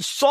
100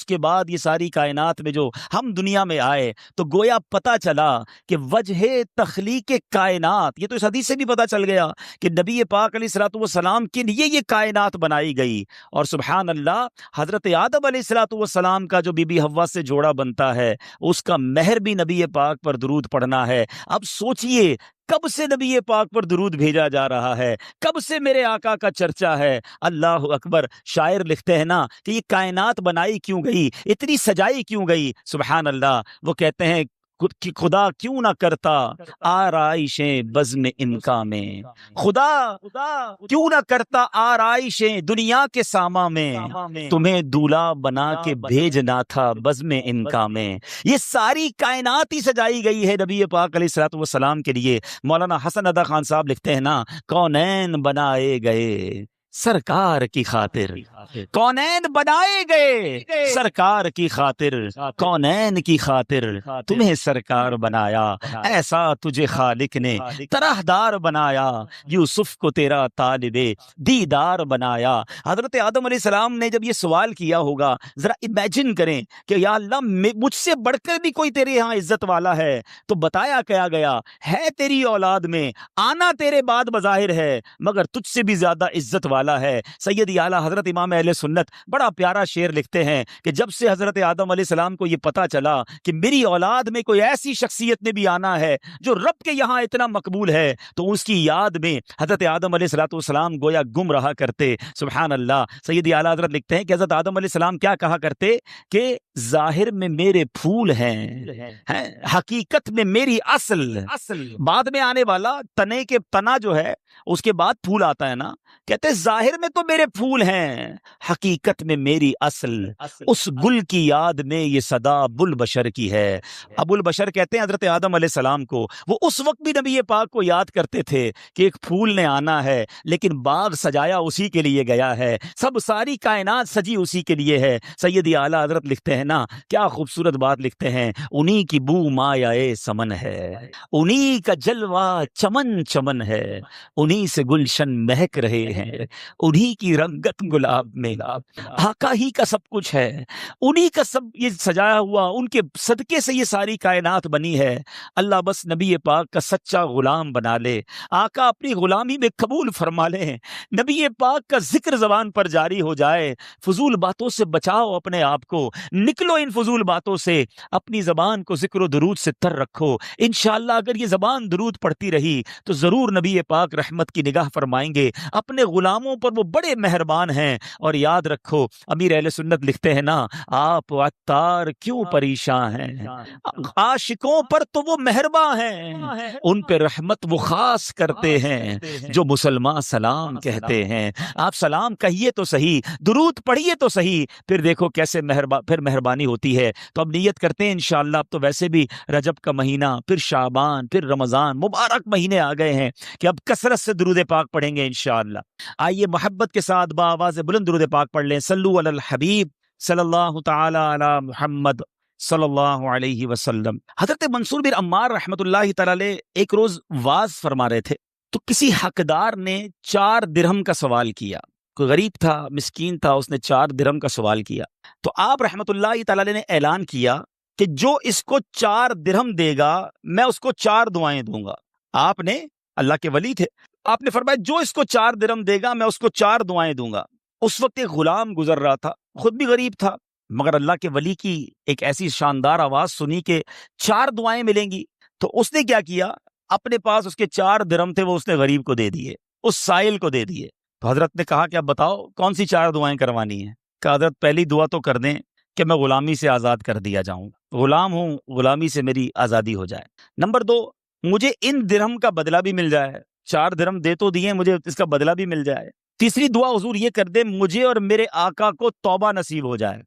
اس کے بعد یہ ساری کائنات میں جو ہم دنیا میں آئے تو گویا پتہ چلا کہ وجہ تخلیق کائنات، یہ تو اس حدیث سے بھی پتہ چل گیا کہ نبی پاک علیہ الصلوۃ والسلام کے لیے یہ کائنات بنائی گئی۔ اور سبحان اللہ، حضرت آدم علیہ الصلوۃ والسلام کا جو بی بی حوا سے جوڑا بنتا ہے، اس کا مہر بھی نبی پاک پر درود پڑھنا ہے۔ اب سوچئے کب سے نبی پاک پر درود بھیجا جا رہا ہے، کب سے میرے آقا کا چرچا ہے۔ اللہ اکبر۔ شاعر لکھتے ہیں نا کہ یہ کائنات بنائی کیوں گئی، اتنی سجائی کیوں گئی، سبحان اللہ۔ وہ کہتے ہیں کہ خدا کیوں نہ کرتا آرائشیں بزم انکا میں، خدا کیوں نہ کرتا آرائشیں دنیا کے ساما میں، تمہیں دولہا بنا کے بھیجنا تھا بزم انکا میں۔ یہ ساری کائنات ہی سجائی گئی ہے نبی پاک علیہ الصلوۃ والسلام کے لیے۔ مولانا حسن ادا خان صاحب لکھتے ہیں نا، کونین بنائے گئے سرکار کی خاطر، کونین بنائے گئے سرکار کی خاطر، کونین کی خاطر تمہیں سرکار بنایا، ایسا تجھے خالق نے طرح دار بنایا، یوسف کو تیرا طالب دیدار بنایا۔ حضرت آدم علیہ السلام نے جب یہ سوال کیا ہوگا، ذرا امیجن کریں کہ یا اللہ مجھ سے بڑھ کر بھی کوئی تیرے یہاں عزت والا ہے، تو بتایا کیا گیا ہے تیری اولاد میں، آنا تیرے بعد بظاہر ہے مگر تجھ سے بھی زیادہ عزت والا ہے۔ سیدی اعلیٰ حضرت امام اہل سنت بڑا پیارا شعر لکھتے ہیں کہ جب سے حضرت آدم علیہ السلام کو یہ پتا چلا کہ میری اولاد میں کوئی ایسی شخصیت نے بھی آنا ہے جو رب کے یہاں اتنا مقبول ہے، تو اس کی یاد میں حضرت آدم علیہ السلام گویا گم رہا کرتے۔ سبحان اللہ۔ سیدی اعلیٰ حضرت لکھتے ہیں کہ حضرت آدم علیہ السلام کیا کہا کرتے کہ ظاہر میں میرے پھول ہیں، حقیقت میں میری اصل۔ بعد میں آنے والا تنے کے تنا جو ہے اس کے بعد پھول آتا ہے نا، کہتے ظاہر میں تو میرے پھول ہیں، حقیقت میں میری اصل، اس گل کی یاد میں یہ صدا بلبشر کی ہے۔ ابو البشر کہتے ہیں حضرت آدم علیہ السلام کو، وہ اس وقت بھی نبی پاک کو یاد کرتے تھے کہ ایک پھول نے آنا ہے، لیکن باغ سجایا اسی کے لیے گیا ہے، سب ساری کائنات سجی اسی کے لیے ہے۔ سیدی اعلیٰ حضرت لکھتے ہیں نا، کیا خوبصورت بات لکھتے ہیں، انہی کی بو مایہ سمن ہے، انہی کا جلوہ چمن چمن ہے، انہی سے گلشن مہک رہے ہیں، انہی کی رنگت گلاب میں، آقا ہی کا سب کچھ ہے، انہی کا سب یہ سجایا ہوا، ان کے صدقے سے یہ ساری کائنات بنی ہے۔ اللہ بس نبی پاک کا سچا غلام بنا لے، آقا اپنی غلامی میں قبول فرما لے، نبی پاک کا ذکر زبان پر جاری ہو جائے۔ فضول باتوں سے بچاؤ اپنے آپ کو، نکلو ان فضول باتوں سے، اپنی زبان کو ذکر و درود سے تر رکھو۔ انشاءاللہ اگر یہ زبان درود پڑھتی رہی تو ضرور نبی پاک رحمت کی نگاہ فرمائیں گے، اپنے غلاموں پر وہ بڑے مہربان ہیں۔ اور یاد رکھو، امیر اہل سنت لکھتے ہیں نا، آپ عطار کیوں پریشان ہیں، عاشقوں پر تو وہ مہرباں ہیں، ان پہ رحمت وہ خاص کرتے ہیں جو مسلمان سلام کہتے ہیں۔ آپ سلام کہیے تو صحیح، درود پڑھیے تو صحیح، پھر دیکھو کیسے پھر مہربانی ہوتی ہے۔ تو اب نیت کرتے ہیں انشاءاللہ، اب تو ویسے بھی رجب کا مہینہ، پھر شعبان، پھر رمضان، مبارک مہینے آ گئے ہیں کہ اب کثرت سے درود پاک پڑھیں گے انشاءاللہ۔ آئیے محبت کے ساتھ بآواز بلند درود پاک پڑھ لیں۔ صلو علی الحبیب صلی اللہ تعالی علی محمد صلی اللہ علیہ وسلم۔ حضرت منصور بن عمار رحمۃ اللہ تعالی علیہ ایک روز واز فرما رہے تھے، تو کسی حقدار نے 4 درہم کا سوال کیا، کوئی غریب تھا، مسکین تھا، اس نے 4 درہم کا سوال کیا۔ تو آپ رحمۃ اللہ تعالی علیہ نے اعلان کیا کہ جو اس کو 4 درہم دے گا میں اس کو 4 دعائیں دوں گا۔ آپ نے، اللہ کے ولی تھے، آپ نے فرمایا جو اس کو 4 درہم دے گا میں اس کو 4 دعائیں دوں گا۔ اس وقت ایک غلام گزر رہا تھا، خود بھی غریب تھا، مگر اللہ کے ولی کی ایک ایسی شاندار آواز سنی کہ 4 دعائیں ملیں گی، تو اس نے کیا کیا، اپنے پاس اس کے 4 درہم تھے وہ اس نے غریب کو دے دیے، اس سائل کو دے دیے۔ تو حضرت نے کہا کہ اب بتاؤ کون سی 4 دعائیں کروانی ہیں؟ کہ حضرت پہلی دعا تو کر دیں کہ میں غلامی سے آزاد کر دیا جاؤں، غلام ہوں، غلامی سے میری آزادی ہو جائے۔ نمبر 2، مجھے ان درہم کا بدلہ بھی مل جائے، 4 درہم دے تو دیے، مجھے اس کا بدلہ بھی مل جائے۔ تیسری دعا حضور یہ کر دیں مجھے اور میرے آقا کو توبہ نصیب ہو جائے۔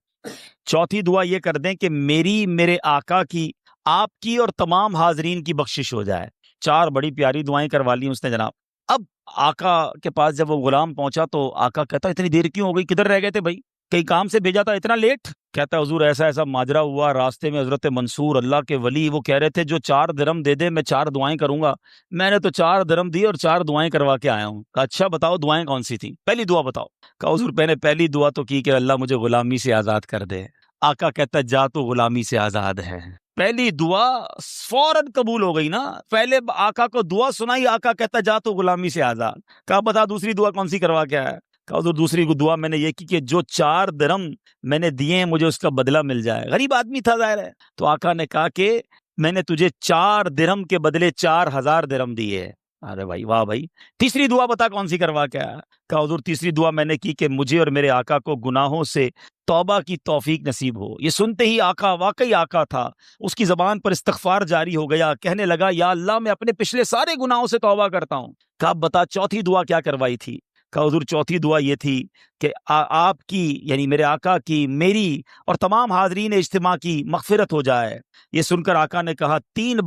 چوتھی دعا یہ کر دیں کہ میرے آقا کی، آپ کی اور تمام حاضرین کی بخشش ہو جائے۔ 4 بڑی پیاری دعائیں کروا لی اس نے جناب۔ اب آقا کے پاس جب وہ غلام پہنچا تو آقا کہتا اتنی دیر کیوں ہو گئی، کدھر رہ گئے تھے بھائی، کئی کام سے بھیجا تھا، اتنا لیٹ؟ کہتا ہے حضور ایسا ایسا ماجرا ہوا، راستے میں حضرت منصور اللہ کے ولی وہ کہہ رہے تھے جو 4 درہم دے دے میں 4 دعائیں کروں گا، میں نے تو 4 درہم دی اور 4 دعائیں کروا کے آیا ہوں۔ کہا اچھا بتاؤ دعائیں کون سی تھیں، پہلی دعا بتاؤ۔ کہا حضور میں نے پہلی دعا تو کی کہ اللہ مجھے غلامی سے آزاد کر دے، آقا کہتا ہے جا تو غلامی سے آزاد ہے. پہلی دعا فوراً قبول ہو گئی نا. پہلے آقا کو دعا سنائی, آقا کہتا جا تو غلامی سے آزاد. کہا بتا دوسری دعا کون سی کروا کے آیا؟ کہا حضور دوسری دعا میں نے یہ کی کہ جو 4 درم میں نے دیے ہیں مجھے اس کا بدلہ مل جائے. غریب آدمی تھا ظاہر ہے. تو آقا نے کہا کہ میں نے تجھے 4 درم کے بدلے 4000 درم دیے. ارے بھائی واہ بھائی. تیسری دعا بتا کون سی کروا کے آیا؟ کہا حضور تیسری دعا میں نے کی کہ مجھے اور میرے آقا کو گناہوں سے توبہ کی توفیق نصیب ہو. یہ سنتے ہی آقا واقعی آقا تھا, اس کی زبان پر استغفار جاری ہو گیا. کہنے لگا یا اللہ میں اپنے پچھلے سارے گناہوں سے توبہ کرتا ہوں. کہا بتا چوتھی دعا کیا کروائی تھی؟ کہا حضور چوتھی دعا یہ تھی کہ آپ کی یعنی میرے آقا کی, میری اور تمام حاضرین اجتماع کی مغفرت ہو جائے. یہ سن کر آقا نے کہا 3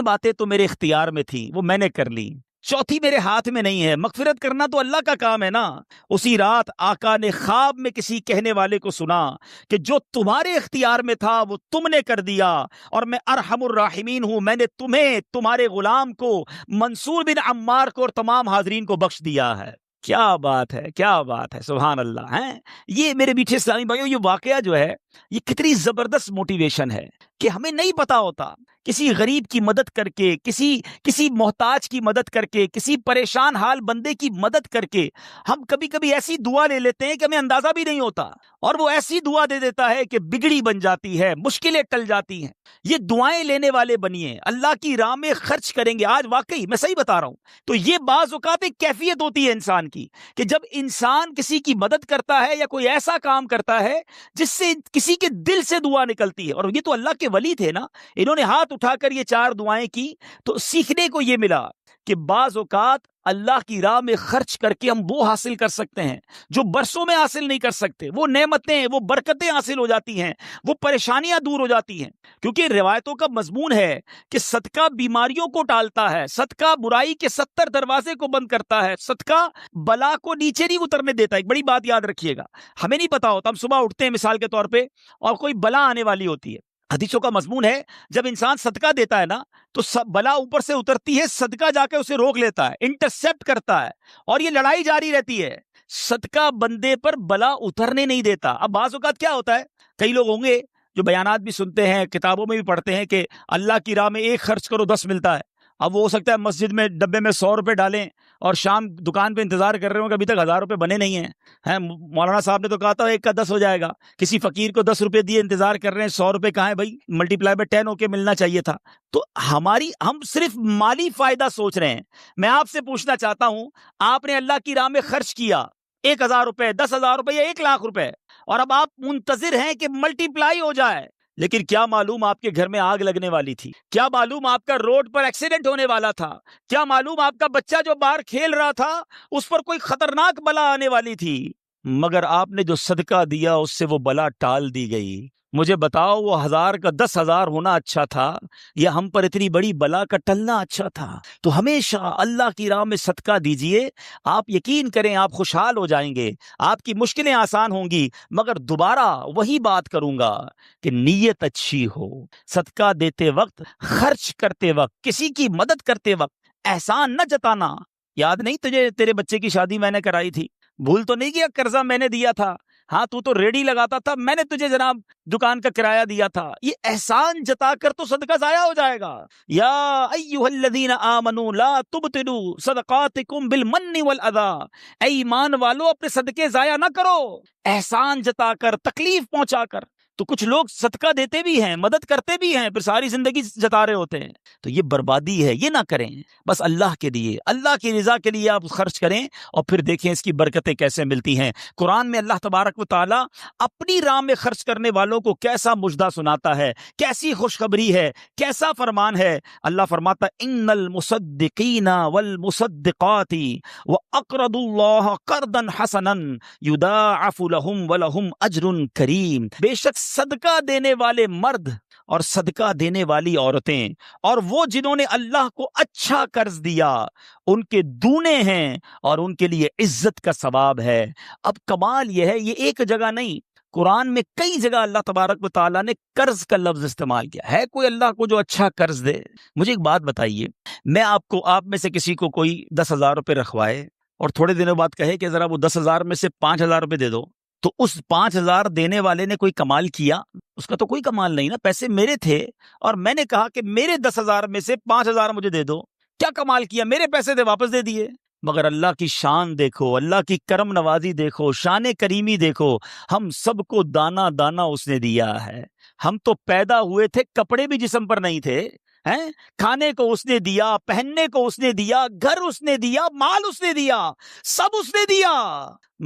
باتیں تو میرے اختیار میں تھیں, وہ میں نے کر لی, چوتھی میرے ہاتھ میں نہیں ہے. مغفرت کرنا تو اللہ کا کام ہے نا. اسی رات آقا نے خواب میں کسی کہنے والے کو سنا کہ جو تمہارے اختیار میں تھا وہ تم نے کر دیا, اور میں ارحم الراحمین ہوں, میں نے تمہیں, تمہارے غلام کو, منصور بن عمار کو اور تمام حاضرین کو بخش دیا ہے. کیا بات ہے, کیا بات ہے, سبحان اللہ. ہیں یہ میرے میٹھے اسلامی بھائیوں, یہ واقعہ جو ہے یہ کتنی زبردست موٹیویشن ہے کہ ہمیں نہیں پتا ہوتا کسی غریب کی مدد کر کے, کسی محتاج کی مدد کر کے, کسی پریشان حال بندے کی مدد کر کے ہم کبھی کبھی ایسی دعا لے لیتے ہیں کہ ہمیں اندازہ بھی نہیں ہوتا, اور وہ ایسی دعا دے دیتا ہے کہ بگڑی بن جاتی ہے, مشکلیں ٹل جاتی ہیں. یہ دعائیں لینے والے بنیے, اللہ کی راہ میں خرچ کریں گے. آج واقعی میں صحیح بتا رہا ہوں, تو یہ بعض اوقات ایک کیفیت ہوتی ہے انسان کی کہ جب انسان کسی کی مدد کرتا ہے یا کوئی ایسا کام کرتا ہے جس سے کسی کے دل سے دعا نکلتی ہے. اور یہ تو اللہ کے ولی تھے نا, انہوں نے ہاتھ اٹھا کر یہ 4 دعائیں کی. تو سیکھنے کو یہ ملا کہ بعض اوقات اللہ کی راہ میں خرچ کر کے ہم وہ حاصل کر سکتے ہیں جو برسوں میں حاصل نہیں کر سکتے. وہ نعمتیں, وہ برکتیں حاصل ہو جاتی ہیں, وہ پریشانیاں دور ہو جاتی ہیں. کیونکہ روایتوں کا مضمون ہے کہ صدقہ بیماریوں کو ٹالتا ہے, صدقہ برائی کے 70 دروازے کو بند کرتا ہے, صدقہ بلا کو نیچے نہیں اترنے دیتا. ایک بڑی بات یاد رکھیے گا, ہمیں نہیں پتا ہوتا, ہم صبح اٹھتے ہیں مثال کے طور پہ اور کوئی بلا آنے والی ہوتی ہے. حدیثوں کا مضمون ہے جب انسان صدقہ دیتا ہے نا تو بلا اوپر سے اترتی ہے, صدقہ جا کے اسے روک لیتا ہے, انٹرسپٹ کرتا ہے, اور یہ لڑائی جاری رہتی ہے. صدقہ بندے پر بلا اترنے نہیں دیتا. اب بعض اوقات کیا ہوتا ہے, کئی لوگ ہوں گے جو بیانات بھی سنتے ہیں, کتابوں میں بھی پڑھتے ہیں کہ اللہ کی راہ میں 1 خرچ کرو 10 ملتا ہے. اب وہ ہو سکتا ہے مسجد میں ڈبے میں 100 روپے ڈالیں اور شام دکان پہ انتظار کر رہے ہوں کہ ابھی تک 1000 روپے بنے نہیں ہیں. مولانا صاحب نے تو کہا تھا 1 کا 10 ہو جائے گا. کسی فقیر کو 10 روپے دیے, انتظار کر رہے ہیں, 100 روپے کہاں ہے بھائی, ملٹی پلائی بائی 10 ہو کے ملنا چاہیے تھا. تو ہم صرف مالی فائدہ سوچ رہے ہیں. میں آپ سے پوچھنا چاہتا ہوں, آپ نے اللہ کی راہ میں خرچ کیا 1000 روپے, 10,000 روپے یا 1 لاکھ روپے, اور اب آپ منتظر ہیں کہ ملٹی پلائی ہو جائے. لیکن کیا معلوم آپ کے گھر میں آگ لگنے والی تھی, کیا معلوم آپ کا روڈ پر ایکسیڈنٹ ہونے والا تھا, کیا معلوم آپ کا بچہ جو باہر کھیل رہا تھا اس پر کوئی خطرناک بلا آنے والی تھی. مگر آپ نے جو صدقہ دیا اس سے وہ بلا ٹال دی گئی. مجھے بتاؤ وہ 1000 کا 10,000 ہونا اچھا تھا یا ہم پر اتنی بڑی بلا کا ٹلنا اچھا تھا؟ تو ہمیشہ اللہ کی راہ میں صدقہ دیجئے, آپ یقین کریں آپ خوشحال ہو جائیں گے, آپ کی مشکلیں آسان ہوں گی. مگر دوبارہ وہی بات کروں گا کہ نیت اچھی ہو. صدقہ دیتے وقت, خرچ کرتے وقت, کسی کی مدد کرتے وقت احسان نہ جتانا. یاد نہیں تجھے تیرے بچے کی شادی میں نے کرائی تھی؟ بھول تو نہیں کیا قرضہ میں نے دیا تھا؟ ہاں تو ریڈی لگاتا تھا, میں نے تجھے جناب دکان کا کرایہ دیا تھا. یہ احسان جتا کر تو صدقہ ضائع ہو جائے گا. یا ایھا الذین آمنوا لا تبطلوا صدقاتکم بالمن والاذی, اے ایمان والو اپنے صدقے ضائع نہ کرو احسان جتا کر, تکلیف پہنچا کر. تو کچھ لوگ صدقہ دیتے بھی ہیں, مدد کرتے بھی ہیں, پھر ساری زندگی جتا رہے ہوتے ہیں. تو یہ بربادی ہے, یہ نہ کریں. بس اللہ کے لیے, اللہ کی رضا کے لیے آپ خرچ کریں اور پھر دیکھیں اس کی برکتیں کیسے ملتی ہیں. قرآن میں اللہ تبارک و تعالی اپنی راہ میں خرچ کرنے والوں کو کیسا مجدہ سناتا ہے, کیسی خوشخبری ہے, کیسا فرمان ہے. اللہ فرماتا ان المصدقین والمصدقات واقرضوا اللہ قرضا حسنا یضاعف لهم ولهم اجر کریم. بے شک صدقہ دینے والے مرد اور صدقہ دینے والی عورتیں اور وہ جنہوں نے اللہ کو اچھا قرض دیا ان کے دونے ہیں اور ان کے لیے عزت کا ثواب ہے. اب کمال یہ ہے, یہ ایک جگہ نہیں, قرآن میں کئی جگہ اللہ تبارک و تعالیٰ نے قرض کا لفظ استعمال کیا ہے. کوئی اللہ کو جو اچھا قرض دے؟ مجھے ایک بات بتائیے, میں آپ میں سے کسی کو کوئی 10,000 روپے رکھوائے اور تھوڑے دنوں بعد کہے کہ ذرا وہ 10,000 میں سے 5,000 روپے دے دو, تو اس 5,000 دینے والے نے کوئی کمال کیا؟ اس کا تو کوئی کمال نہیں نا، پیسے میرے تھے اور میں نے کہا کہ میرے 10,000 میں سے 5,000 مجھے دے دو، کیا کمال کیا؟ میرے پیسے دے واپس دے دیے۔ مگر اللہ کی شان دیکھو، اللہ کی کرم نوازی دیکھو، شان کریمی دیکھو، ہم سب کو دانا دانا اس نے دیا ہے۔ ہم تو پیدا ہوئے تھے، کپڑے بھی جسم پر نہیں تھے، ہیں؟ کھانے کو اس نے دیا، پہننے کو اس نے دیا، گھر اس نے دیا، مال اس نے دیا، سب اس نے دیا۔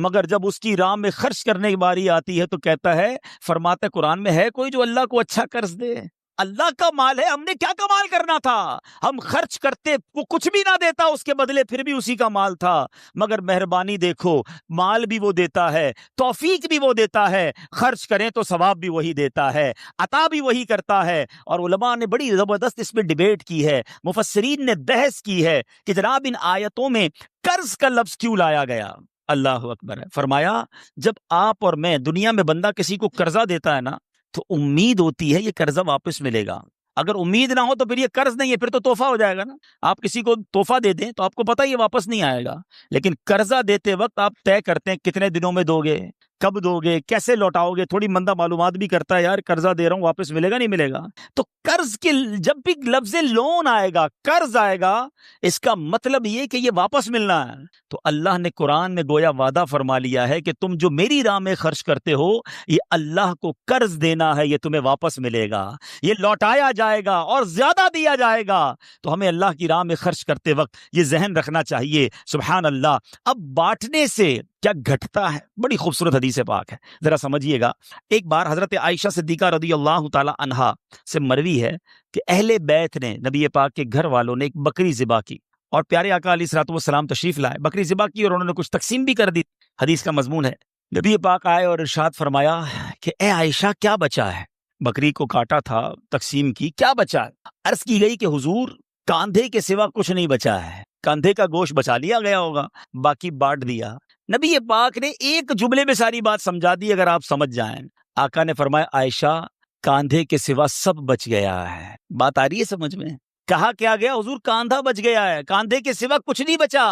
مگر جب اس کی راہ میں خرچ کرنے کی باری آتی ہے تو کہتا ہے، فرماتا ہے قرآن میں، ہے کوئی جو اللہ کو اچھا قرض دے؟ اللہ کا مال ہے، ہم نے کیا کمال کرنا تھا؟ ہم خرچ کرتے، وہ کچھ بھی نہ دیتا اس کے بدلے، پھر بھی اسی کا مال تھا۔ مگر مہربانی دیکھو، مال بھی وہ دیتا ہے، توفیق بھی وہ دیتا ہے، خرچ کریں تو ثواب بھی وہی دیتا ہے، عطا بھی وہی کرتا ہے۔ اور علماء نے بڑی زبردست اس میں ڈیبیٹ کی ہے، مفسرین نے بحث کی ہے کہ جناب ان آیتوں میں قرض کا لفظ کیوں لایا گیا؟ اللہ اکبر ہے۔ فرمایا جب آپ اور میں، دنیا میں بندہ کسی کو قرضہ دیتا ہے نا تو امید ہوتی ہے یہ قرضہ واپس ملے گا۔ اگر امید نہ ہو تو پھر یہ قرض نہیں ہے، پھر تو تحفہ ہو جائے گا نا۔ آپ کسی کو تحفہ دے دیں تو آپ کو پتہ یہ واپس نہیں آئے گا، لیکن قرضہ دیتے وقت آپ طے کرتے ہیں کتنے دنوں میں دو گے، کب دو گے، کیسے لوٹاؤ گے، تھوڑی مندہ معلومات بھی کرتا ہے، یار قرضہ دے رہا ہوں واپس ملے گا نہیں ملے گا۔ تو قرض کے جب بھی لفظ لون آئے گا، قرض آئے گا، اس کا مطلب یہ کہ یہ واپس ملنا ہے۔ تو اللہ نے قرآن میں گویا وعدہ فرما لیا ہے کہ تم جو میری راہ میں خرچ کرتے ہو، یہ اللہ کو قرض دینا ہے، یہ تمہیں واپس ملے گا، یہ لوٹایا جائے گا اور زیادہ دیا جائے گا۔ تو ہمیں اللہ کی راہ میں خرچ کرتے وقت یہ ذہن رکھنا چاہیے۔ سبحان اللہ۔ اب بانٹنے سے کیا گھٹتا ہے؟ بڑی خوبصورت حدیث پاک ہے، ذرا سمجھیے گا۔ ایک بار حضرت عائشہ صدیقہ رضی اللہ تعالی عنہا سے مروی ہے کہ اہل بیت نے، نبی پاک کے گھر والوں نے ایک بکری ذبح کی اور پیارے آقا علیہ الصلوۃ والسلام تشریف لائے، بکری ذبح کی اور انہوں نے کچھ تقسیم بھی کر دی۔ حدیث کا مضمون ہے، نبی پاک آئے اور ارشاد فرمایا کہ اے عائشہ کیا بچا ہے؟ بکری کو کاٹا تھا، تقسیم کی، کیا بچا ہے؟ عرض کی گئی کہ حضور کاندھے کے سوا کچھ نہیں بچا ہے، کاندھے کا گوشت بچا لیا گیا ہوگا، باقی بانٹ دیا۔ نبی پاک نے ایک جملے میں ساری بات سمجھا دی، اگر آپ سمجھ جائیں۔ آقا نے فرمایا عائشہ کاندھے کے سوا سب بچ گیا ہے۔ بات آ رہی ہے سمجھ میں؟ کہا کیا گیا؟ حضور کاندھا بچ گیا ہے، کاندھے کے سوا کچھ نہیں بچا۔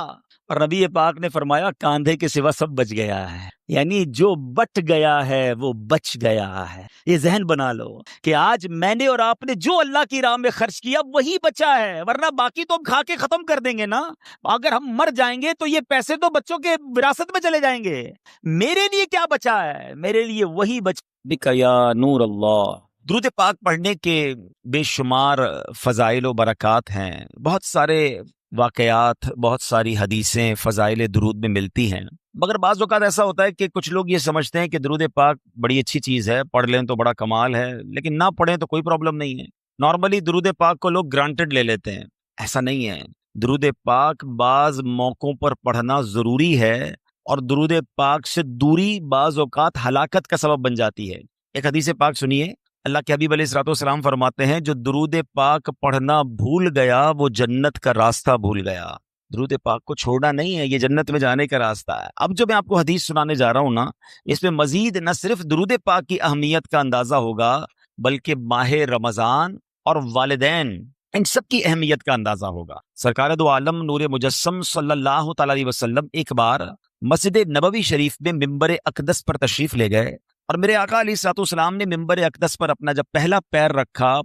اور نبی پاک نے فرمایا کاندھے کے سوا سب بچ گیا ہے، یعنی جو بٹ گیا ہے وہ بچ گیا ہے۔ یہ ذہن بنا لو کہ آج میں نے اور آپ نے جو اللہ کی راہ میں خرچ کیا وہی بچا ہے، ورنہ باقی تو ہم کھا کے ختم کر دیں گے نا۔ اگر ہم مر جائیں گے تو یہ پیسے تو بچوں کے وراثت میں چلے جائیں گے۔ میرے لیے کیا بچا ہے؟ میرے لیے وہی بچا یا نور اللہ۔ درود پاک پڑھنے کے بے شمار فضائل و برکات ہیں، بہت سارے واقعات، بہت ساری حدیثیں فضائل درود میں ملتی ہیں، مگر بعض اوقات ایسا ہوتا ہے کہ کچھ لوگ یہ سمجھتے ہیں کہ درود پاک بڑی اچھی چیز ہے، پڑھ لیں تو بڑا کمال ہے، لیکن نہ پڑھیں تو کوئی پرابلم نہیں ہے۔ نارملی درود پاک کو لوگ گرانٹڈ لے لیتے ہیں، ایسا نہیں ہے۔ درود پاک بعض موقعوں پر پڑھنا ضروری ہے، اور درود پاک سے دوری بعض اوقات ہلاکت کا سبب بن جاتی ہے۔ ایک حدیث پاک سنیے، اللہ کے حبیب علیہ الصلوۃ والسلام فرماتے ہیں جو درود پاک پڑھنا بھول گیا وہ جنت کا راستہ بھول گیا۔ درود پاک کو چھوڑنا نہیں ہے، یہ جنت میں جانے کا راستہ ہے۔ اب جو میں آپ کو حدیث سنانے جا رہا ہوں نا، اس میں مزید نہ صرف درود پاک کی اہمیت کا اندازہ ہوگا، بلکہ ماہ رمضان اور والدین، ان سب کی اہمیت کا اندازہ ہوگا۔ سرکار دو عالم نور مجسم صلی اللہ تعالی علیہ وسلم ایک بار مسجد نبوی شریف میں ممبر اقدس پر تشریف لے گئے، اور میرے آقا علیہ الصلوۃ والسلام نے ممبر اقدس پر اپنا جب پہلا پیر رکھا،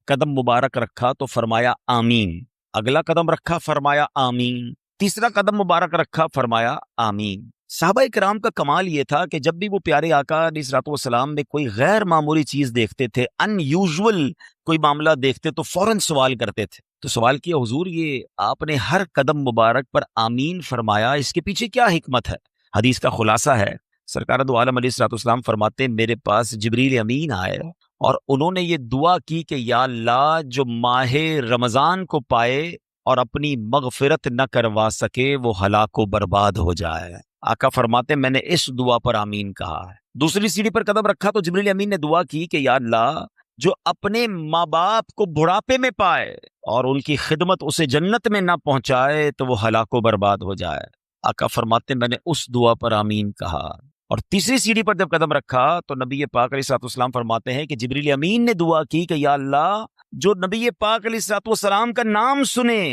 قدم مبارک رکھا تو فرمایا آمین، اگلا قدم رکھا فرمایا آمین، تیسرا قدم مبارک رکھا فرمایا آمین۔ صحابہ کرام کا کمال یہ تھا کہ جب بھی وہ پیارے آقا علیہ الصلوۃ والسلام میں کوئی غیر معمولی چیز دیکھتے تھے، ان یوزول کوئی معاملہ دیکھتے تو فوراً سوال کرتے تھے۔ تو سوال کیا حضور یہ آپ نے ہر قدم مبارک پر آمین فرمایا، اس کے پیچھے کیا حکمت ہے؟ حدیث کا خلاصہ ہے، سرکار دو عالم علیہ الصلوۃ والسلام فرماتے ہیں میرے پاس جبریل امین آئے اور انہوں نے یہ دعا کی کہ یا اللہ جو ماہ رمضان کو پائے اور اپنی مغفرت نہ کروا سکے وہ ہلاک و برباد ہو جائے۔ آقا فرماتے ہیں میں نے اس دعا پر آمین کہا ہے۔ دوسری سیڑھی پر قدم رکھا تو جبریل امین نے دعا کی کہ یا اللہ جو اپنے ماں باپ کو بڑھاپے میں پائے اور ان کی خدمت اسے جنت میں نہ پہنچائے تو وہ ہلاک و برباد ہو جائے۔ آقا فرماتے ہیں میں نے اس دعا پر آمین کہا۔ اور تیسری سیڑھی پر جب قدم رکھا تو نبی پاک علیہ الصلوۃ والسلام فرماتے ہیں کہ جبریل امین نے دعا کی کہ یا اللہ جو نبی پاک علیہ الصلوۃ والسلام کا نام سنے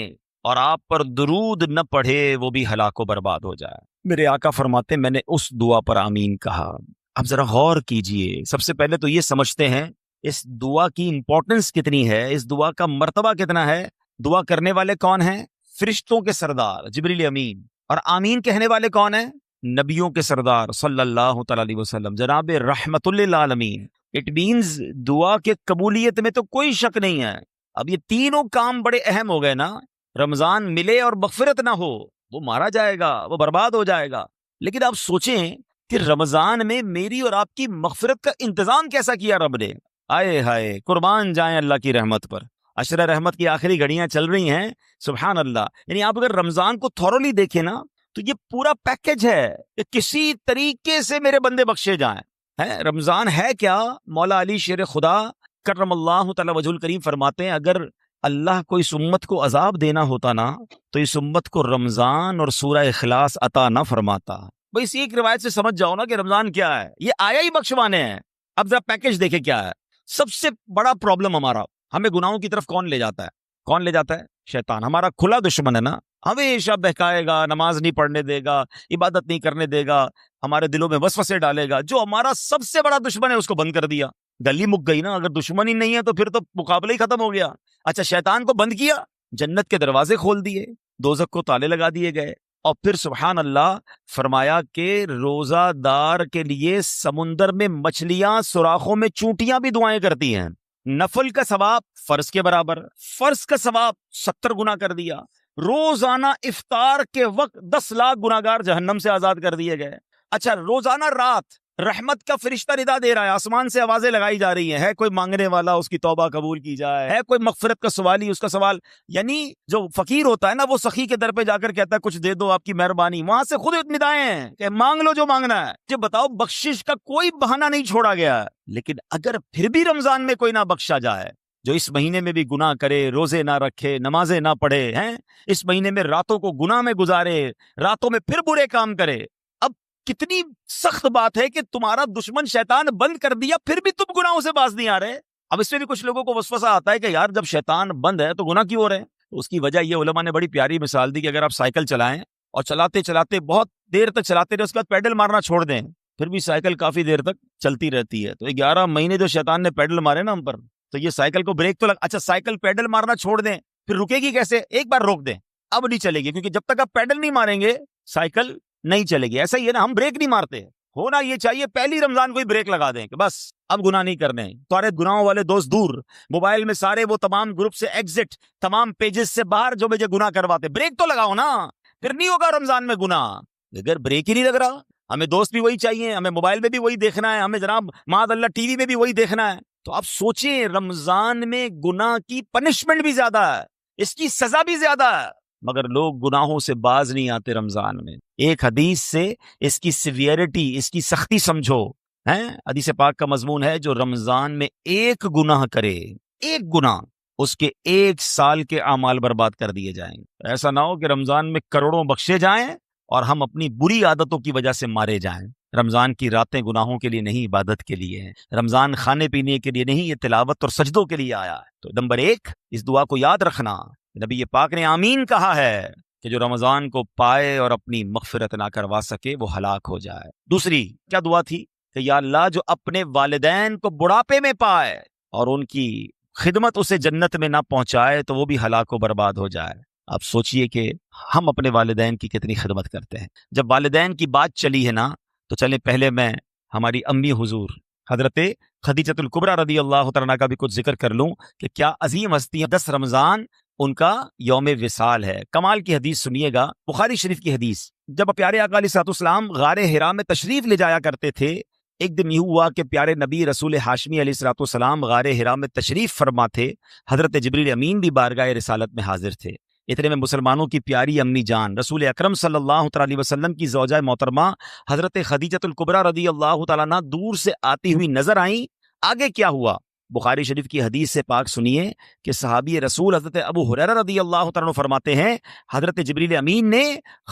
اور آپ پر درود نہ پڑھے وہ بھی ہلاک و برباد ہو جائے۔ میرے آقا فرماتے میں نے اس دعا پر آمین کہا۔ اب ذرا غور کیجئے، سب سے پہلے تو یہ سمجھتے ہیں اس دعا کی امپورٹنس کتنی ہے، اس دعا کا مرتبہ کتنا ہے۔ دعا کرنے والے کون ہیں؟ فرشتوں کے سردار جبریل امین، اور آمین کہنے والے کون ہیں؟ نبیوں کے سردار صلی اللہ تعالی علیہ وسلم، جناب رحمت للعالمین۔ اٹ مینز دعا کے قبولیت میں تو کوئی شک نہیں ہے۔ اب یہ تینوں کام بڑے اہم ہو گئے نا۔ رمضان ملے اور مغفرت نہ ہو، وہ مارا جائے گا، وہ برباد ہو جائے گا۔ لیکن آپ سوچیں کہ رمضان میں میری اور آپ کی مغفرت کا انتظام کیسا کیا رب نے۔ آئے ہائے، قربان جائیں اللہ کی رحمت پر۔ عشرہ رحمت کی آخری گھڑیاں چل رہی ہیں، سبحان اللہ۔ یعنی آپ اگر رمضان کو تھورولی دیکھیں نا تو یہ پورا پیکج ہے کہ کسی طریقے سے میرے بندے بخشے جائیں۔ رمضان ہے کیا؟ مولا علی شیر خدا کرم اللہ تعالی وجہ الکریم فرماتے ہیں اگر اللہ کو اس امت کو عذاب دینا ہوتا نا تو اس امت کو رمضان اور سورہ اخلاص عطا نہ فرماتا۔ بھئی اسی ایک روایت سے سمجھ جاؤ نا کہ رمضان کیا ہے، یہ آیا ہی بخشوانے ہیں۔ اب ذرا پیکج دیکھیں کیا ہے۔ سب سے بڑا پرابلم ہمارا، ہمیں گناہوں کی طرف کون لے جاتا ہے؟ کون لے جاتا ہے؟ شیطان، ہمارا کھلا دشمن ہے نا۔ ہمیشہ بہکائے گا، نماز نہیں پڑھنے دے گا، عبادت نہیں کرنے دے گا، ہمارے دلوں میں وسوسے ڈالے گا۔ جو ہمارا سب سے بڑا دشمن ہے اس کو بند کر دیا، گلی مک گئی نا۔ اگر دشمن ہی نہیں ہے تو پھر تو مقابلہ ہی ختم ہو گیا۔ اچھا، شیطان کو بند کیا، جنت کے دروازے کھول دیے، دوزخ کو تالے لگا دیے گئے، اور پھر سبحان اللہ فرمایا کہ روزہ دار کے لیے سمندر میں مچھلیاں سوراخوں میں چونٹیاں بھی دعائیں کرتی ہیں۔ نفل کا ثواب فرض کے برابر، فرض کا ثواب 70 گنا کر دیا۔ روزانہ افطار کے وقت 10 لاکھ گناہگار جہنم سے آزاد کر دیے گئے۔ اچھا، روزانہ رات رحمت کا فرشتہ ندا دے رہا ہے، آسمان سے آوازیں لگائی جا رہی ہیں، ہے کوئی مانگنے والا اس کی توبہ قبول کی جائے، ہے کوئی مغفرت کا سوالی اس کا سوال۔ یعنی جو فقیر ہوتا ہے نا وہ سخی کے در پہ جا کر کہتا ہے کچھ دے دو آپ کی مہربانی، وہاں سے خود ندائیں ہیں کہ مانگ لو جو مانگنا ہے۔ جب بتاؤ، بخشش کا کوئی بہانہ نہیں چھوڑا گیا ہے۔ لیکن اگر پھر بھی رمضان میں کوئی نہ بخشا جائے، جو اس مہینے میں بھی گناہ کرے، روزے نہ رکھے، نمازیں نہ پڑھے، ہیں اس مہینے میں راتوں کو گناہ میں گزارے، راتوں میں پھر برے کام کرے، اب کتنی سخت بات ہے کہ تمہارا دشمن شیطان بند کر دیا پھر بھی تم گناہوں سے باز نہیں آ رہے۔ اب اس میں بھی کچھ لوگوں کو وسوسہ آتا ہے کہ یار جب شیطان بند ہے تو گناہ کیوں ہو رہے ہیں؟ تو اس کی وجہ یہ علماء نے بڑی پیاری مثال دی کہ اگر آپ سائیکل چلائیں اور چلاتے چلاتے بہت دیر تک چلاتے رہے، اس کے بعد پیڈل مارنا چھوڑ دیں، پھر بھی سائیکل کافی دیر تک چلتی رہتی ہے۔ تو 11 مہینے جو شیطان نے پیڈل مارے نا ہم پر، تو یہ سائیکل کو بریک تو اچھا سائیکل پیڈل مارنا چھوڑ دیں پھر رکے گی کیسے؟ ایک بار روک دیں، اب نہیں چلے گی، کیونکہ جب تک آپ پیڈل نہیں ماریں گے سائیکل نہیں چلے گی۔ ایسا ہی ہے نا، ہم بریک نہیں مارتے، ہونا یہ چاہیے پہلی رمضان کو ہی بریک لگا دیں کہ بس اب گناہ نہیں کرنے، سارے گناہوں والے دوست دور، موبائل میں سارے وہ تمام گروپ سے ایگزٹ، تمام پیجز سے باہر جو مجھے گناہ کرواتے، بریک تو لگاؤ نا، پھر نہیں ہوگا رمضان میں گناہ۔ اگر بریک ہی نہیں لگ رہا، ہمیں دوست بھی وہی چاہیے، ہمیں موبائل میں بھی وہی دیکھنا ہے، ہمیں جناب معاذ اللہ ٹی وی میں بھی وہی دیکھنا ہے، تو آپ سوچیں رمضان میں گناہ کی پنشمنٹ بھی زیادہ ہے، اس کی سزا بھی زیادہ ہے، مگر لوگ گناہوں سے باز نہیں آتے رمضان میں۔ ایک حدیث سے اس کی سیویرٹی، اس کی سختی سمجھو، حدیث پاک کا مضمون ہے جو رمضان میں ایک گناہ کرے، ایک گناہ، اس کے 1 سال کے اعمال برباد کر دیے جائیں۔ ایسا نہ ہو کہ رمضان میں کروڑوں بخشے جائیں اور ہم اپنی بری عادتوں کی وجہ سے مارے جائیں۔ رمضان کی راتیں گناہوں کے لیے نہیں، عبادت کے لیے ہیں۔ رمضان کھانے پینے کے لیے نہیں، یہ تلاوت اور سجدوں کے لیے آیا ہے۔ تو نمبر 1 اس دعا کو یاد رکھنا، نبی پاک نے آمین کہا ہے کہ جو رمضان کو پائے اور اپنی مغفرت نہ کروا سکے وہ ہلاک ہو جائے۔ دوسری کیا دعا تھی کہ یا اللہ جو اپنے والدین کو بڑھاپے میں پائے اور ان کی خدمت اسے جنت میں نہ پہنچائے تو وہ بھی ہلاک و برباد ہو جائے۔ آپ سوچئے کہ ہم اپنے والدین کی کتنی خدمت کرتے ہیں۔ جب والدین کی بات چلی ہے نا تو چلیں پہلے میں ہماری امی حضور حضرت خدیجہ الکبریٰ رضی اللہ تعالیٰ عنہا کا بھی کچھ ذکر کر لوں کہ کیا عظیم ہستی ہیں۔ 10 رمضان ان کا یوم وصال ہے۔ کمال کی حدیث سنیے گا، بخاری شریف کی حدیث، جب پیارے آقا علیہ الصلوۃ والسلام غار حرا میں تشریف لے جایا کرتے تھے، ایک دن یہ ہوا کہ پیارے نبی رسول ہاشمی علیہ الصلوۃ والسلام غار حرا میں تشریف فرما تھے، حضرت جبریل امین بھی بارگاہ رسالت میں حاضر تھے۔ اتنے میں مسلمانوں کی پیاری امی جان رسول اکرم صلی اللہ تعالی علیہ وسلم کی زوجہ محترمہ حضرت خدیجہ الکبریٰ رضی اللہ تعالیٰ عنہا دور سے آتی ہوئی نظر آئیں۔ آگے کیا ہوا؟ بخاری شریف کی حدیث سے پاک سنیے کہ صحابی رسول حضرت ابو ہریرہ رضی اللہ تعالیٰ عنہ فرماتے ہیں حضرت جبریل امین نے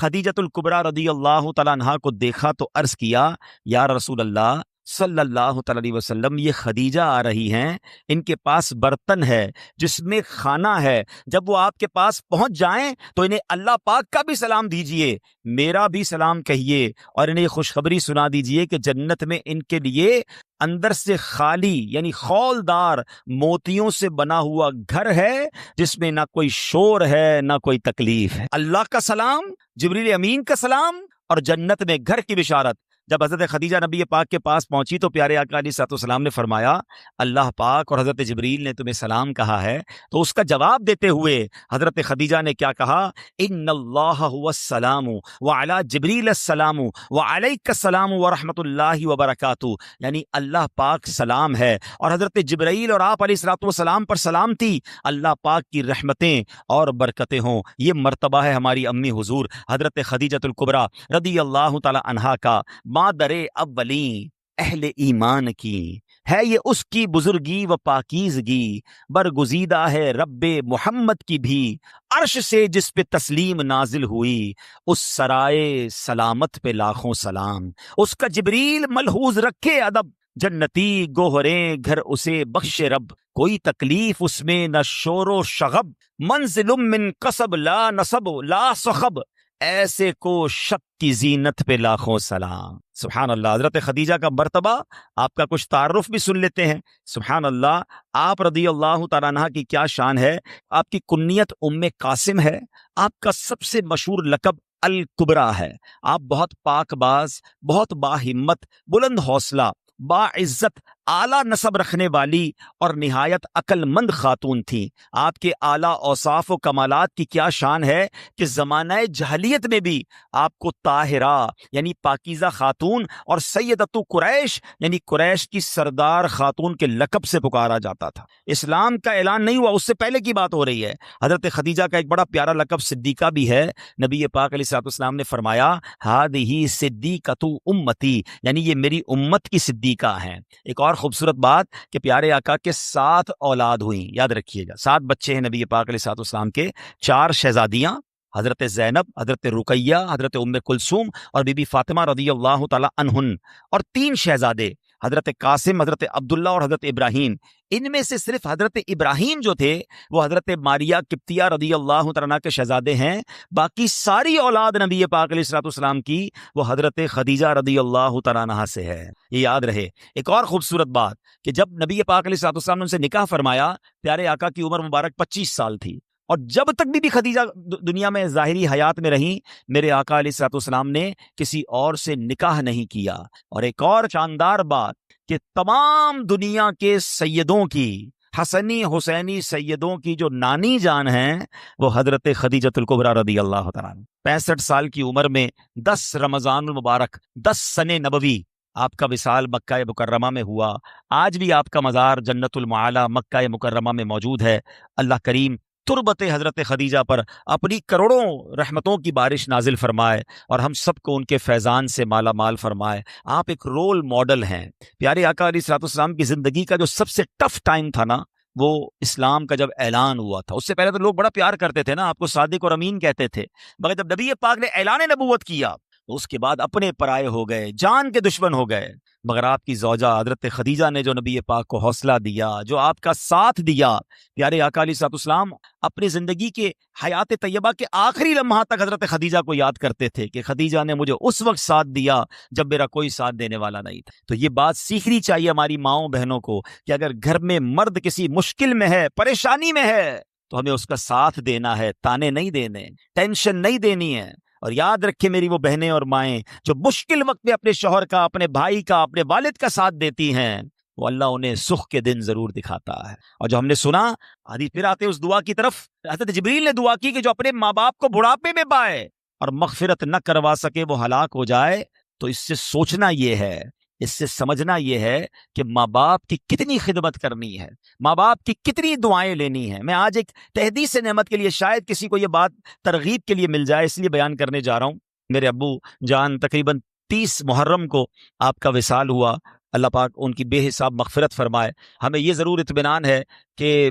خدیجہ الکبریٰ رضی اللہ تعالیٰ عنہا کو دیکھا تو عرض کیا یا رسول اللہ صلی اللہ تعالی علیہ وسلم، یہ خدیجہ آ رہی ہیں، ان کے پاس برتن ہے جس میں کھانا ہے، جب وہ آپ کے پاس پہنچ جائیں تو انہیں اللہ پاک کا بھی سلام دیجئے، میرا بھی سلام کہیے، اور انہیں خوشخبری سنا دیجئے کہ جنت میں ان کے لیے اندر سے خالی یعنی خولدار موتیوں سے بنا ہوا گھر ہے، جس میں نہ کوئی شور ہے نہ کوئی تکلیف ہے۔ اللہ کا سلام، جبریل امین کا سلام، اور جنت میں گھر کی بشارت۔ جب حضرت خدیجہ نبی پاک کے پاس پہنچی تو پیارے آقا علیہ الصلوۃ والسلام نے فرمایا اللہ پاک اور حضرت جبریل نے تمہیں سلام کہا ہے، تو اس کا جواب دیتے ہوئے حضرت خدیجہ نے کیا کہا؟ ان اللہ هو السلام وعلی جبریل السلام وعلیک السلام ورحمۃ اللہ وبرکاتہ، یعنی اللہ پاک سلام ہے اور حضرت جبرائیل اور آپ علیہ الصلوۃ والسلام پر سلامتی، اللہ پاک کی رحمتیں اور برکتیں ہوں۔ یہ مرتبہ ہے ہماری امی حضور حضرت خدیجہ الکبریٰ رضی اللہ تعالی عنہا کا، مادر اولین اہل ایمان کی ہے، یہ اس کی بزرگی و پاکیزگی، برگزیدہ ہے رب محمد کی بھی، عرش سے جس پہ تسلیم نازل ہوئی، اس سرائے سلامت پہ لاکھوں سلام، اس کا جبریل ملحوظ رکھے ادب، جنتی گوہریں گھر اسے بخش رب، کوئی تکلیف اس میں نہ شور و شغب، منزل من قصب لا نصب لا صخب، ایسے کو شک کی زینت پہ لاکھوں سلام۔ سبحان اللہ۔ حضرت خدیجہ کا مرتبہ، آپ کا کچھ تعارف بھی سن لیتے ہیں۔ سبحان اللہ، آپ رضی اللہ تعالیٰ عنہ کی کیا شان ہے۔ آپ کی کنیت ام قاسم ہے، آپ کا سب سے مشہور لقب الکبریٰ ہے، آپ بہت پاک باز، بہت باہمت، بلند حوصلہ، باعزت، اعلیٰ نسب رکھنے والی اور نہایت عقل مند خاتون تھیں۔ آپ کے اعلیٰ اوصاف و کمالات کی کیا شان ہے کہ زمانہ جاہلیت میں بھی آپ کو طاہرہ یعنی پاکیزہ خاتون اور سیدۃ قریش یعنی قریش کی سردار خاتون کے لقب سے پکارا جاتا تھا۔ اسلام کا اعلان نہیں ہوا، اس سے پہلے کی بات ہو رہی ہے۔ حضرت خدیجہ کا ایک بڑا پیارا لقب صدیقہ بھی ہے۔ نبی پاک علیہ الصلوۃ والسلام نے فرمایا ہذہ صدیقۃ امتی، یعنی یہ میری امت کی صدیقہ ہیں۔ ایک اور خوبصورت بات کہ پیارے آقا کے 7 اولاد ہوئیں، یاد رکھیے گا، 7 بچے ہیں نبی پاک علیہ الصلوۃ والسلام کے، 4 شہزادیاں، حضرت زینب، حضرت رقیہ، حضرت ام کلثوم اور بی بی فاطمہ رضی اللہ تعالی عنہن، اور 3 شہزادے حضرت قاسم، حضرت عبداللہ اور حضرت ابراہیم۔ ان میں سے صرف حضرت ابراہیم جو تھے وہ حضرت ماریہ قبطیہ رضی اللہ تعالیٰ کے شہزادے ہیں، باقی ساری اولاد نبی پاک علیہ الصلوۃ والسلام کی وہ حضرت خدیجہ رضی اللہ تعالیٰ عنہا سے ہے، یہ یاد رہے۔ ایک اور خوبصورت بات کہ جب نبی پاک علیہ الصلوۃ والسلام نے ان سے نکاح فرمایا، پیارے آقا کی عمر مبارک 25 سال تھی، اور جب تک بھی خدیجہ دنیا میں ظاہری حیات میں رہیں، میرے آقا علیہ الصلوۃ والسلام نے کسی اور سے نکاح نہیں کیا۔ اور ایک اور شاندار بات کہ تمام دنیا کے سیدوں کی، حسنی حسینی سیدوں کی جو نانی جان ہیں وہ حضرت خدیجہ الکبریٰ رضی اللہ تعالیٰ عنہ، 65 سال کی عمر میں 10 رمضان المبارک 10 سن نبوی آپ کا وصال مکہ مکرمہ میں ہوا۔ آج بھی آپ کا مزار جنت المعالی مکہ مکرمہ میں موجود ہے۔ اللہ کریم تربت حضرت خدیجہ پر اپنی کروڑوں رحمتوں کی بارش نازل فرمائے اور ہم سب کو ان کے فیضان سے مالا مال فرمائے۔ آپ ایک رول ماڈل ہیں۔ پیارے آقا علیہ الصلوۃ والسلام کی زندگی کا جو سب سے ٹف ٹائم تھا نا، وہ اسلام کا جب اعلان ہوا تھا۔ اس سے پہلے تو لوگ بڑا پیار کرتے تھے نا، آپ کو صادق اور امین کہتے تھے، مگر جب نبی پاک نے اعلان نبوت کیا تو اس کے بعد اپنے پرائے ہو گئے، جان کے دشمن ہو گئے۔ مگر آپ کی زوجہ حضرت خدیجہ نے جو نبی پاک کو حوصلہ دیا، جو آپ کا ساتھ دیا، پیارے آقا علیہ الصلوۃ والسلام اپنی زندگی کے حیات طیبہ کے آخری لمحات تک حضرت خدیجہ کو یاد کرتے تھے کہ خدیجہ نے مجھے اس وقت ساتھ دیا جب میرا کوئی ساتھ دینے والا نہیں تھا۔ تو یہ بات سیکھنی چاہیے ہماری ماؤں بہنوں کو کہ اگر گھر میں مرد کسی مشکل میں ہے، پریشانی میں ہے، تو ہمیں اس کا ساتھ دینا ہے، تانے نہیں دینے، ٹینشن نہیں دینی ہے۔ اور یاد رکھے میری وہ بہنیں اور مائیں جو مشکل وقت میں اپنے شوہر کا، اپنے بھائی کا، اپنے والد کا ساتھ دیتی ہیں، وہ اللہ انہیں سکھ کے دن ضرور دکھاتا ہے۔ اور جو ہم نے سنا، آدھی پھر آتے اس دعا کی طرف، حضرت جبریل نے دعا کی کہ جو اپنے ماں باپ کو بڑھاپے میں پائے اور مغفرت نہ کروا سکے وہ ہلاک ہو جائے۔ تو اس سے سوچنا یہ ہے، اس سے سمجھنا یہ ہے کہ ماں باپ کی کتنی خدمت کرنی ہے، ماں باپ کی کتنی دعائیں لینی ہیں۔ میں آج ایک تحدیث نعمت کے لیے، شاید کسی کو یہ بات ترغیب کے لیے مل جائے، اس لیے بیان کرنے جا رہا ہوں۔ میرے ابو جان تقریباً 30 محرم کو آپ کا وصال ہوا، اللہ پاک ان کی بے حساب مغفرت فرمائے۔ ہمیں یہ ضرور اطمینان ہے کہ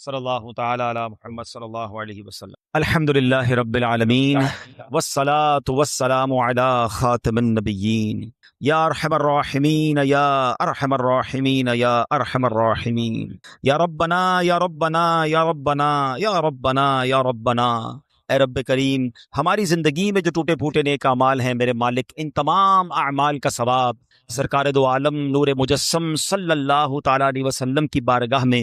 صلی اللہ تعالی علی محمد صلی اللہ علیہ وسلم. الحمدللہ رب العالمین والصلاة والسلام علی خاتم النبیین یا ارحم الراحمین یا ارحم الراحمین یا ارحم الراحمین یا ربنا یا ربنا یا ربنا یا ربنا یا ربنا. اے رب کریم، ہماری زندگی میں جو ٹوٹے پھوٹے نیک اعمال ہیں میرے مالک، ان تمام اعمال کا ثواب سرکار دو عالم نور مجسم صلی اللہ تعالی علیہ وسلم کی بارگاہ میں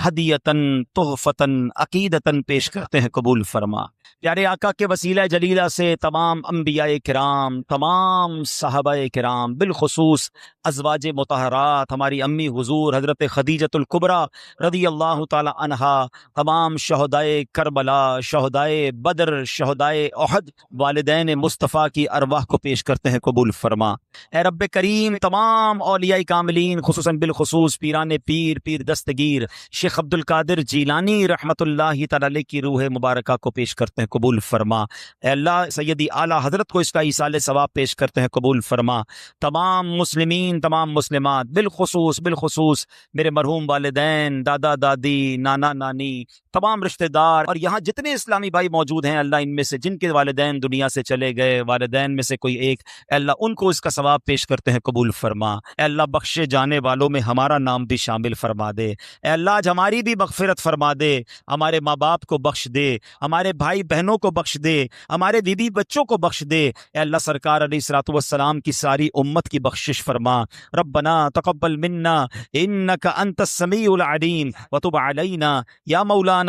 ہدیتاً تحفتاً عقیدتاً پیش کرتے ہیں، قبول فرما. پیارے آقا کے وسیلہ جلیلہ سے تمام انبیاء کرام، تمام صحابہ کرام، بالخصوص ازواج مطہرات، ہماری امی حضور حضرت خدیجۃ الکبریٰ رضی اللہ تعالی عنہا، تمام شہدائے کربلا، شہدائے بدر، شہدائے احد، والدین مصطفیٰ کی ارواح کو پیش کرتے ہیں، قبول فرما. اے رب کریم، تمام اولیاء کاملین، خصوصاً بالخصوص پیران پیر، پیر دستگیر شیخ عبد القادر جیلانی رحمۃ اللہ تعالی علیہ کی روح مبارکہ کو پیش کرتے ہیں، قبول فرما. اے اللہ، سیدی اعلیٰ حضرت کو اس کا ایصال ثواب پیش کرتے ہیں، قبول فرما. تمام مسلمین، تمام مسلمات، بالخصوص میرے مرحوم والدین، دادا دادی، نانا نانی، تمام رشتہ دار، اور یہاں جتنے اسلامی بھائی موجود ہیں، اللہ ان میں سے جن کے والدین دنیا سے چلے گئے، والدین میں سے کوئی ایک، اے اللہ ان کو اس کا ثواب پیش کرتے ہیں، قبول فرما. اے اللہ، بخشے جانے والوں میں ہمارا نام بھی شامل فرما دے. اے اللہ، آج ہماری بھی مغفرت فرما دے، ہمارے ماں باپ کو بخش دے، ہمارے بھائی بہنوں کو بخش دے، ہمارے بیوی بچوں کو بخش دے. اے اللہ، سرکار علیہ الصلوۃ والسلام کی ساری امت کی بخشش فرما. ربنا تقبل منا انک انت السمیع العلیم وتب علینا یا مولانا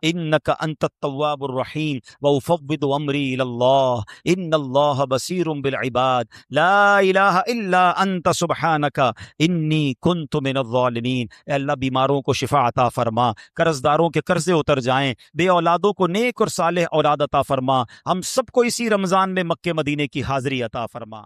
انک انت التواب الرحیم وافوض امری الی اللہ ان اللہ بصیر بالعباد لا الہ الا انت سبحانک انی کنت من الظالمین. اے اللہ، بیماروں کو شفا عطا فرما، قرضداروں کے قرضے اتر جائیں، بے اولادوں کو نیک اور صالح اولاد عطا فرما. ہم سب کو اسی رمضان میں مکے مدینے کی حاضری عطا فرما.